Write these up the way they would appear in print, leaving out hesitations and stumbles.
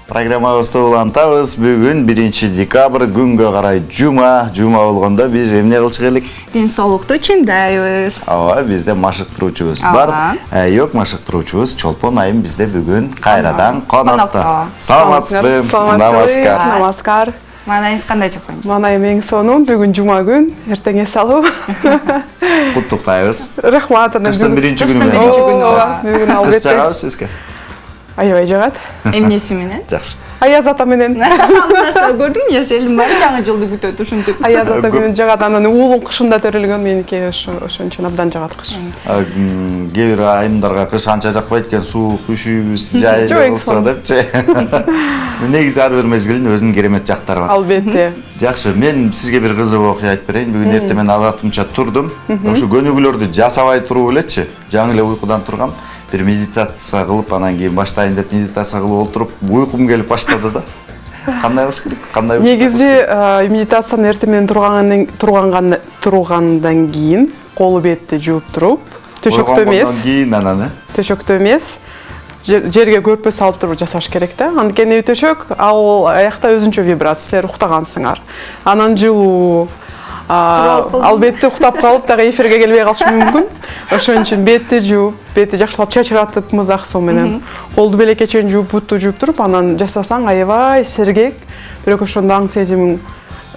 Программабызды улантабыз. Бүгүн 1-декабрь күнгө карай жума болгондо биз эмне кылчу элек? Ден соолукту чындайбыз. Ооба, бизде машыктыруучубуз бар. Yok машыктыруучубуз Чолпон айым бизде бүгүн кайрадан конокто. Саламатсызбы? Намаскар. Намаскар. Маанайыңыз кандай Чолпон? Маанайым эң сонун, бүгүн жума күн, эртең эс алуу. Куттуктайбыз. Рахмат. Кыштын биринчи Кыштын күнү биринчи менен. күнү. Бүгүн Кыш албетте. жагабыз сизге? Аябай жагат. Эмнеси менен? Жакшы. Аяз ата менен. Көрдүң я селим бар жаңы жылды күтөт ушинтип. Аяз ата менен жагат, анан уулум кышында төрөлгөн, меники ошон үчүн абдан жагат кыш. Кээ бир айымдарга кыш анча жакпайт экен, суук, üşүйбүз, жайлуу болсо депчи. Негизи ар бир мезгилдин өзүнүн керемет жактары бар. Албетте. Жакшы, мен сизге бир кызык окуя айтып берейин. Бүгүн эртең мен алатымча турдум. Ошо көнүгүүлөрдү жасабай туруп элечи, жаңы эле уйкудан тургам. Бир медитация кылып, анан кийин баштайын деп медитация кылып отуруп, уйкум келип баштады да. Кандай кылыш керек? Кандай? Негизи медитацияны эртең менен тургандан кийин колу бетти жууп туруп, төшөктө эмес. Ойгондон кийин анан Төшөктө эмес. Жерге көрпө салып туруп жасаш керек да. Анткени төшөк ал аякта өзүнчө вибрация, силер уктагансыңар. Анан жылуу албетте уктап калып, дагы эфирге келбей калышы мүмкүн. Ошон үчүн бетти жууп, бетти жакшылап чачыратып, мызак суу менен колду белекке чейин жууп, буту жууп туруп, анан жасасаң аябай сергек, бирок ошондо аң сезимиң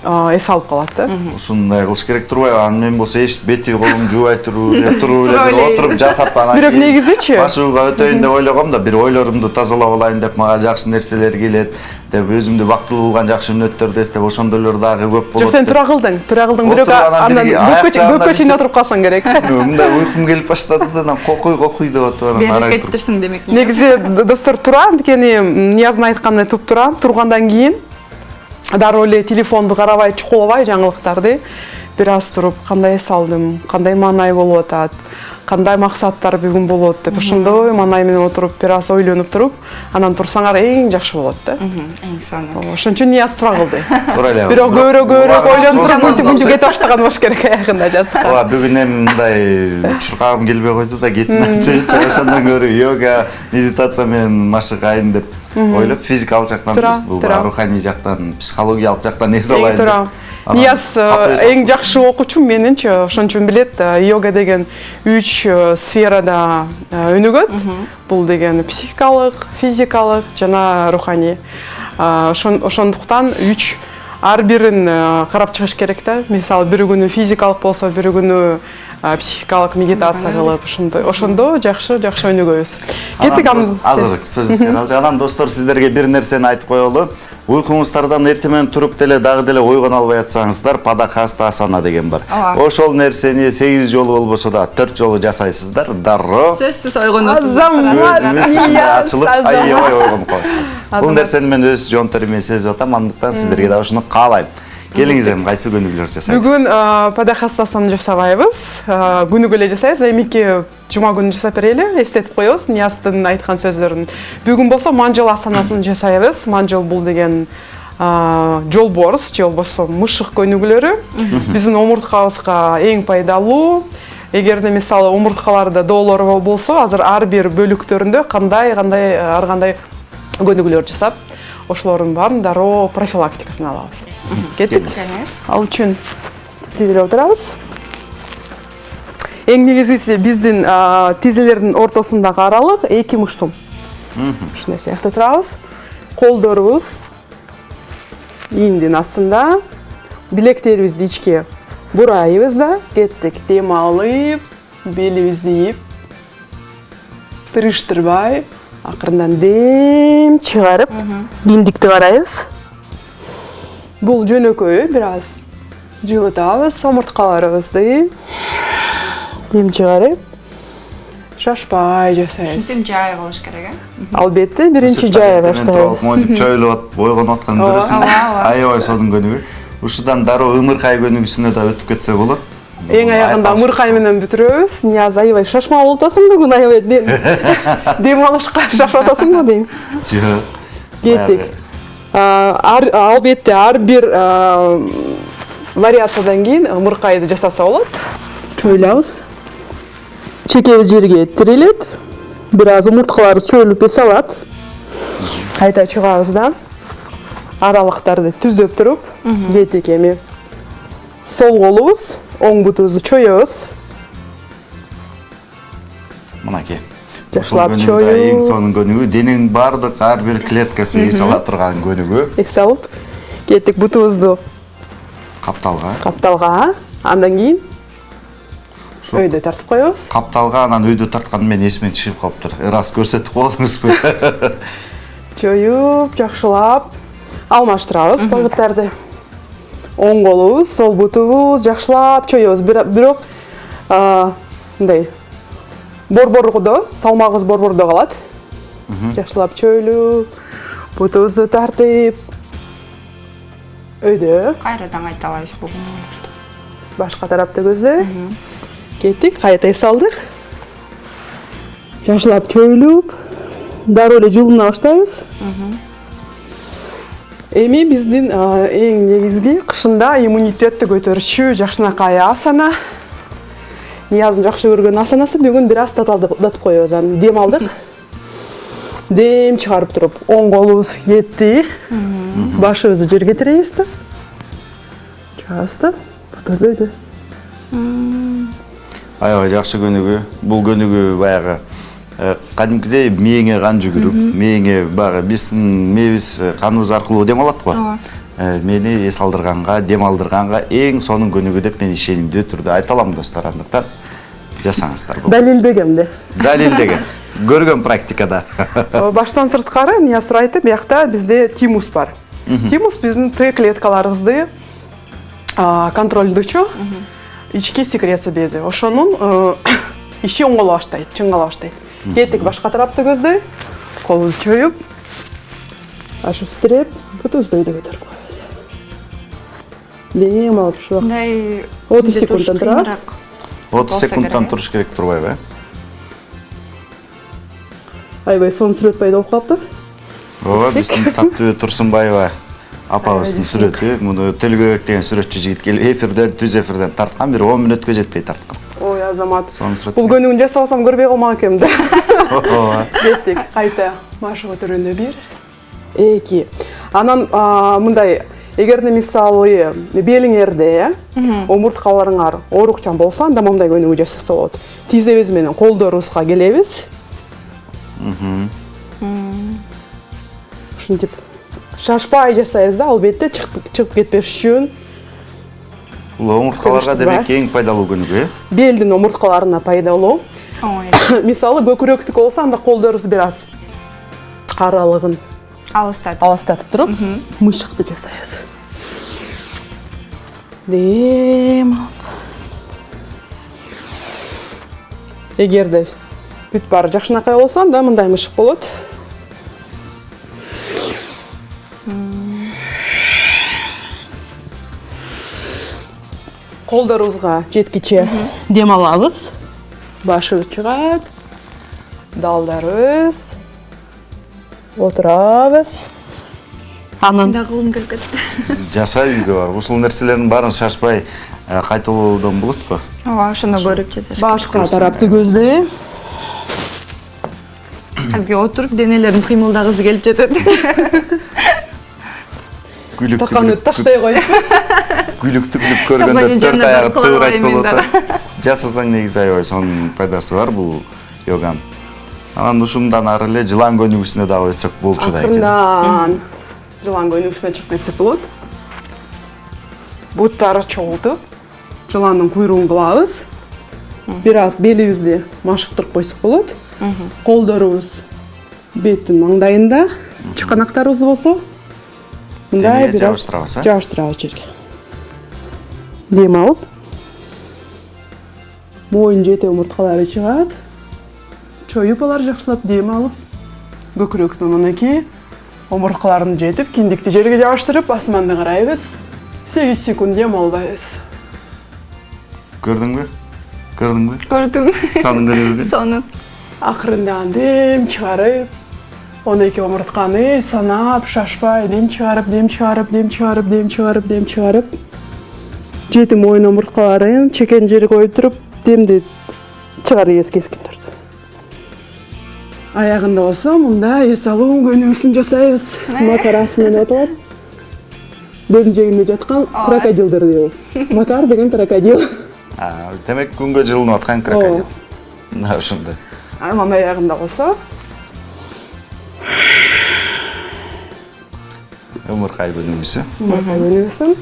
эс алып калат да. Ушундай кылыш керек турбайбы? Анан мен болсо эч бети колум жуубай туруп отуруп жасап анан Бирок негизичи башууга өтөйүн деп ойлогом да, бир ойлорумду тазалап алайын деп, мага жакшы нерселер келет деп, өзүмдү бактылуу кылган жакшы мүнөттөрдү эстеп, ошондойлор дагы көп болот. Жок, сен тура кылдың, бирок андан көпкө чейин отуруп калсаң керек. Мындай уйкум келип баштады да, анан кокуй деп атып анан арай туруп. Берекеттирсиң демек. Негизи достор тура, анткени Нияздын айтканына туп тура, тургандан кийин дароо эле телефонду карабай, чукулабай жаңылыктарды бир аз туруп, кандай эс алдым, кандай маанай болуп атат, кандай максаттар бүгүн болот деп, ошондой маанай менен отуруп, бир аз ойлонуп туруп, анан турсаңар эң жакшы болот да. Эң сонун. Ошон үчүн Нияз тура кылды. Туура эле. Бирок көбүрөөк ойлонуп туруп, мынтип кетип баштаган болуш керек аягында жаздык. Ооба, бүгүн эми мындай чуркагым келбей койду да, кетип чыгып, ошондон көрү йога, медитация менен машыгайын деп ойлоп, физикалык жактан эмес, бул руханий жактан, психологиялык жактан эс алайын деп. Нияз эң жакшы окуучум менинчи, ошон үчүн билет, йога деген 3 сферада өнүгөт. Бул деген психикалык, физикалык жана руханий. Ошондуктан 3 ар бирин карап чыгыш керек да. Мисалы, бир күнү физикалык болсо, бир күнү психикалык медитация кылып, ошондо жакшы өнүгөбүз. Кеттик азыр сөзүңүзгө алчы. Анан достор, сиздерге бир нерсени айтып коелу. Уйкуңуздардан эртең менен туруп дагы ойгоно албай атсаңыздар, падахаста асана деген бар. Ошол нерсени 8 жолу болбосо да 4 жолу жасайсыздар, дароо. Сөзсүз ойгоносуз. Ачылып, аябай ойгонуп каласыздар. Бул нерсени мен өз жонторумен сезип атам, андыктан сиздерге да ушуну каалайм. Келиңиз, эми кайсы күнүгүлөр жасайбыз? Бүгүн падахастасаны жасабайбыз. Күнүгө эле жасайбыз. Эмики жума күнү жасап берели, эстетип коебуз Нияздын айткан сөздөрүн. Бүгүн болсо манжыл асанасын жасайбыз. Манжыл бул деген жолборс, же болбосо мышык көнүгүүлөрү. Биздин омурткабызга эң пайдалуу. Эгерде мисалы омурткаларда доолор болсо, азыр ар бир бөлүктөрүндө ар кандай көнүгүүлөр жасап, ошолордун баарын дароо профилактикасын алабыз. Кеттик. Ал үчүн тизилип отурабыз. Эң негизгиси биздин тизелердин ортосундагы аралык 2 муштум. Ушундай сыяктуу турабыз. Колдорубуз ийиндин астында, билектерибизди ичке бурайбыз да, кеттик. Дем алып, белибизди ийип, тырыштырбай, акырындан дем чыгарып, биндикти карайбыз. Бул жөнөкөй, бир аз жылытабыз омурткаларыбызды. Дем чыгарып, шашпай жасайбыз. Ушинтип жай кылыш керек, Албетте, биринчи жай баштайбыз. Монтип чойлоп, ойгонуп аткан көрөсүң. Аябай сонун көнүгүү. Ушудан дароо ымыркай көнүгүүсүнө да өтүп кетсе болот. Эң аягында ымыркай менен бүтүрөбүз. Нияз аябай шашма болуп атасың бүгүн, аябай дем алышка шашып атасыңбы дейм. Жок. Кеттик. Албетте ар бир вариациядан кийин ымыркайды жасаса болот. Чойлабыз. Чекебиз жерге тирелет. Бир аз омурткалар чойлуп эс алат. Кайта чыгабыз да. Аралыктарды түздөп туруп, кеттик эми. Сол колубуз, оң бутубузду чоёбуз. Мынакей. Жакшылап Ушул чоюп. көнүгү эң сонун көнүгү, денең бардык ар бир клеткасы эс ала турган көнүгү. Эс алып, кеттик бутубузду Капталга. Андан кийин өйдө тартып коебуз. Капталга анан өйдө тарткан мен эсимен чыгып калыптыр. Раз көрсөтүп коюңузбу. Чоюп, жакшылап алмаштырабыз багыттарды. Оң колубуз, сол бутубуз жакшылап чоёбуз. Бирок мындай борбордо, салмагыбыз борбордо калат. Жакшылап чойлуп, бутубузду тартып, өйдө Кайрадан кайталайбыз бүгүн. башка тарапты көздөй. Кеттик, кайта эс алдык. Жакшылап чойлуп, дароо эле жылына баштайбыз. Эми биздин эң негизги кышында иммунитетти көтөрүшү жакшынакай асана. Нияздын жакшы көргөн асанасы бүгүн бир аз татып коебуз. Дем алдык. Дем чыгарып туруп, оң колубуз кетти. Башыбызды жерге тирейбиз да. Чыгабыз да, бутубузду өйдө. Аябай жакшы көнүгү. Бул көнүгү баягы кадимкидей мээңе кан жүгүрүп, мээңе баягы биздин мээбиз каныбыз аркылуу дем алат го. Мени эс алдырганга, дем алдырганга эң сонун көнүгү деп мен ишенимдүү түрдө айта алам достор. Андыктан жасаңыздар бул. Далилдегем де. Далилдеген. Көргөн практикада. Баштан сырткары Нияз Тура айтты, биякта бизде тимус бар. Тимус биздин Т клеткаларыбызды контролдочу ички секреция бези. Ошонун иши оңголо баштайт, чыңгала баштайт. Кеттик башка тарапты көздөй, колубузду чоюп, ашып тиреп, бутубузду өйдө көтөрүп коебуз. Дем алып ушул. Мындай 30 секундтан турабыз. 30 секундтан туруш керек турбайбы? Айбай сонун сүрөт пайда болуп калыптыр. Ооба, биздин Таттыбек Турсунбаева апабыздын сүрөтү. Муну Төлгөбек деген сүрөтчү жигит келип эфирден, түз эфирден тарткан, бир 10 мүнөткө жетпей тарткан. Ой, Азамат. Сонун сүрөт. Бул көнүгүн жасабасам көрбөй калмак экенмин да. Ооба. Кеттик, кайта машы көтөргөндө 1, 2. Анан мындай, эгерде мисалы белиңерде омурткаларыңар оорукчан болсо, анда мындай көнүгүү жасаса болот. Тизебиз менен колдорубузга келебиз. Ушинтип шашпай жасайбыз да, албетте чыгып кетпеш үчүн. Бул омурткаларга демек эң пайдалуу көнүгүү, э? Белдин омурткаларына пайдалуу. Ой. Мисалы көкүрөктүк болсо, анда колдорубуз бир аз аралыгын алыстатып туруп, мышыкты жасайбыз. Дем алып. Эгерде бүт баары жакшынакай болсо, анда мындай мышык болот. Колдорубузга жеткиче дем алабыз. Башыбыз чыгат. Далдарыбыз. Отурабыз. Анан Да кылым келип кетти. Жаса үйгө бар. Ушул нерселердин баарын шашпай кайталоодон болот го. Ооба, ошону көрүп жасаш. башка тарапты көздөй. Алги отуруп денелерин кыймылдагысы келип жетет. Таканы таштай кой. Күлүктү көргөндө төрт аягы тыбырайт болот. Жасасаң негизи аябай сонун пайдасы бар бул йоган. Анан ушундан ары эле жылан көнүгүүсүнө дагы өтсөк болчу да экен. Акырындан жылан көнүгүүсүнө чыгып кетсек болот. Буттары чогултуп, жыландын куйругун кылабыз. Бир аз белибизди машыктырып койсок болот. Колдорубуз беттин маңдайында, чыканактарыбыз болсо, мындай бир аз жабыштырабыз жерге. Дем алып, моюн жете омурткалары чыгат. Чоюп алар жакшылап дем алып, көкүрөктүн мынакей омурткаларын жетип, киндикти жерге жабыштырып, асманды карайбыз. 8 секунд дем албайбыз. Көрдүңбү? Көрдүңбү? Көрдүм. Сонун көнүгүү. Сонун. Акырындан дем чыгарып, 12 омуртканы санап, шашпай, дем чыгарып, дем чыгарып, дем чыгарып, дем чыгарып, дем чыгарып. Жети моюн омурткаларын чекен жерге коюп туруп, демди чыгарып кескин турду. Аягында болсо мында эс алуу көнүгүүсүн жасайбыз. Макар астынан отурат. Дөң жегинде жаткан крокодилдер дейбиз. Макар деген крокодил. Демек күнгө жылынып аткан крокодил. Мына ушундай. Анан аягында болсо Умуркай көнүгүүсү. көнүгүүсүн.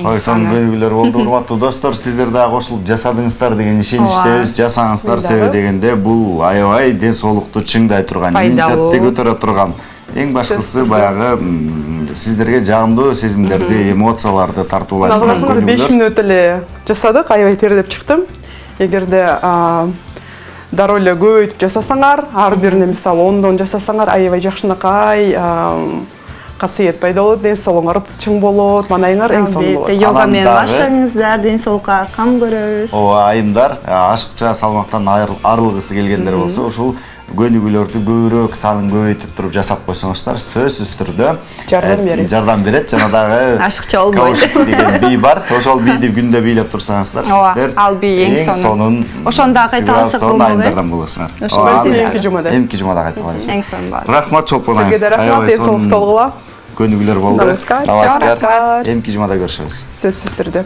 Ой, сонун көнүгүүлөр болду. Урматтуу достор, сиздер дагы кошулуп жасадыңыздар деген ишеничтебиз. Жасаңыздар, себеби дегенде бул аябай ден соолукту чыңдай турган, иммунитетти көтөрө турган. Эң башкысы баягы сиздерге жагымдуу сезимдерди, эмоцияларды тартуулай турган Назарыңызга 5 көнүгүүлөр. мүнөт эле жасадык, аябай тердеп чыктым. Эгерде дароо эле көбөйтүп жасасаңар, ар бирине мисалы 10дон жасасаңар, аябай жакшынакай касиет пайда болот, ден соолугуңар чың болот, маанайыңар эң сонун болот. Йога менен Анан дагы- баштаңыздар, ден соолукка кам көрөбүз. Ооба, айымдар ашыкча салмактан арылгысы келгендер болсо, ушул көнүгүүлөрдү көбүрөөк санын көбөйтүп туруп жасап койсоңуздар, сөзсүз түрдө жардам берет. Жана дагы Ашыкча болбойт. Каушик деген бий бар. Ошол бийди күндө бийлеп турсаңыздар, сиздер ал бий эң сонун. Ошондо кайта алсак болобу? айымдардан болосуңар. Эмки жумада. Эмки жумада кайталайбыз. Эң сонун бар. Рахмат Чолпон айым. Сизге да рахмат, ден соолукту болгула. Көнүгүүлөр болду. Намаскар. Намаскар. Эмки жумада көрүшөбүз. Сөзсүз түрдө.